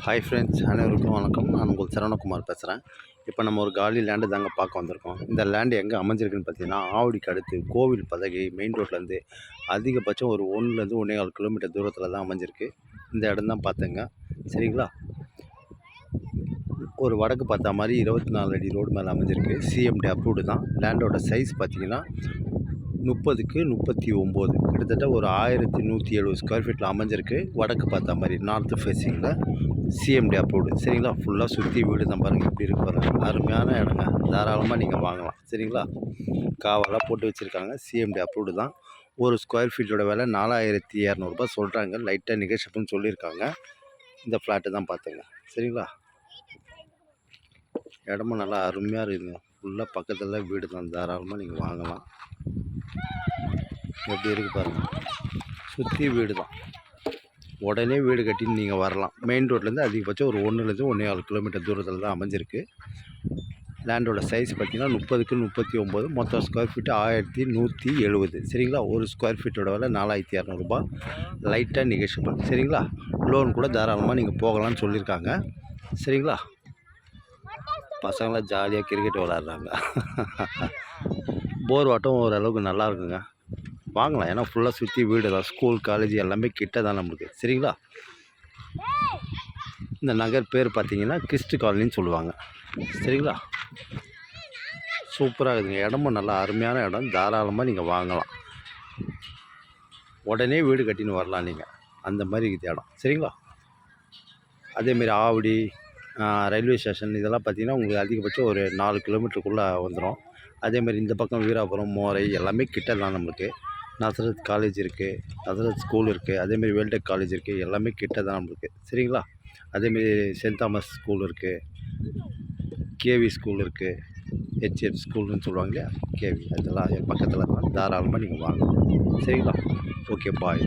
Hi friends, அனைவருக்கும் வணக்கம். நான் உங்கள் சரவணகுமார் பேசுகிறேன். இப்போ நம்ம ஒரு காலி லேண்டு தாங்க பார்க்க வந்திருக்கோம். இந்த லேண்டு எங்கே அமைஞ்சிருக்குன்னு பார்த்தீங்கன்னா, ஆவடிக்கு அடுத்து கோவில் பதகை மெயின் ரோட்லேருந்து அதிகபட்சம் ஒரு 1லேருந்து 1.25 கிலோமீட்டர் தூரத்தில் தான் அமைஞ்சிருக்கு. இந்த இடம் தான் பார்த்தேங்க. சரிங்களா? ஒரு வடக்கு பார்த்தா மாதிரி 24 அடி ரோடு மேலே அமைஞ்சிருக்கு. சிஎம்டி அப்ரூவ்டு தான். லேண்டோட சைஸ் பார்த்தீங்கன்னா 30க்கு 39, கிட்டத்தட்ட ஒரு 1170 ஸ்கொயர் ஃபீட்டில் அமைஞ்சிருக்கு. வடக்கு பார்த்தா மாதிரி நார்த்து ஃபேஸிங்கில் சிஎம்டி அப்ரூவ்டு. சரிங்களா? ஃபுல்லாக சுற்றி வீடு தான் பாருங்கள், எப்படி இருக்கு பாருங்கள். அருமையான இடங்க, தாராளமாக நீங்கள் வாங்கலாம். சரிங்களா? காவலாக போட்டு வச்சுருக்காங்க. சிஎம்டி அப்ரூவ்டு தான். ஒரு ஸ்கொயர் ஃபீட்டோட விலை 4200 சொல்கிறாங்க. லைட்டாக நெகோஷியபிள்னு சொல்லியிருக்காங்க. இந்த ஃப்ளாட்டு தான் பார்த்துங்க. சரிங்களா? இடமும் நல்லா அருமையாக இருக்குதுங்க. ஃபுல்லாக பக்கத்தில் வீடு தான், தாராளமாக நீங்கள் வாங்கலாம். எப்படி இருக்குது பாருங்கள், சுற்றி வீடு தான். உடனே வீடு கட்டின்னு நீங்கள் வரலாம். மெயின் ரோட்லேருந்து அதிகபட்சம் ஒரு 1லேருந்து 1.25 கிலோமீட்டர் தூரத்தில் தான் அமைஞ்சிருக்கு. லேண்டோட சைஸ் பார்த்திங்கன்னா 30க்கு 39, மொத்தம் ஸ்கொயர் ஃபீட்டு 1170. சரிங்களா? ஒரு ஸ்கொயர் ஃபீட்டோட விலை 4200, லைட்டாக நெகோஷியபிள். சரிங்களா? லோன் கூட தாராளமாக நீங்கள் போகலான்னு சொல்லியிருக்காங்க. சரிங்களா? பசங்களாம் ஜாலியாக கிரிக்கெட் விளாட்றாங்க. போர் வாட்டம் ஓரளவுக்கு நல்லா இருக்குங்க, வாங்கலாம். ஏன்னா ஃபுல்லாக சுற்றி வீடு தான், ஸ்கூல் காலேஜ் எல்லாமே கிட்ட தான் நம்மளுக்கு. சரிங்களா? இந்த நகர் பேர் பார்த்தீங்கன்னா கிறிஸ்ட் காலனின்னு சொல்லுவாங்க. சரிங்களா? சூப்பராக இருக்குதுங்க. இடமும் நல்லா அருமையான இடம், தாராளமாக நீங்கள் வாங்கலாம். உடனே வீடு கட்டின்னு வரலாம் நீங்கள், அந்த மாதிரி இருக்குது இடம். சரிங்களா? அதேமாரி ஆவடி ரயில்வே ஸ்டேஷன் இதெல்லாம் பார்த்திங்கன்னா உங்களுக்கு அதிகபட்சம் ஒரு 4 கிலோமீட்டருக்குள்ளே வந்துடும். அதேமாதிரி இந்த பக்கம் வீராபுரம், மோரை எல்லாமே கிட்ட தான் நம்மளுக்கு. நசரத் காலேஜ் இருக்குது, நசரத் ஸ்கூல் இருக்குது, அதேமாரி வேல்டெக் காலேஜ் இருக்குது, எல்லாமே கிட்ட தான் நம்மளுக்கு. சரிங்களா? அதேமாரி சென்ட் தாமஸ் ஸ்கூல் இருக்குது, கேவி ஸ்கூல் இருக்குது, ஹெச்எஃப் ஸ்கூல்னு சொல்லுவாங்க இல்லையா, கேவி, அதெல்லாம் பக்கத்தில் தான். தாராளமாக நீங்கள் வாங்கலாம். சரிங்களா? ஓகே, பாய்.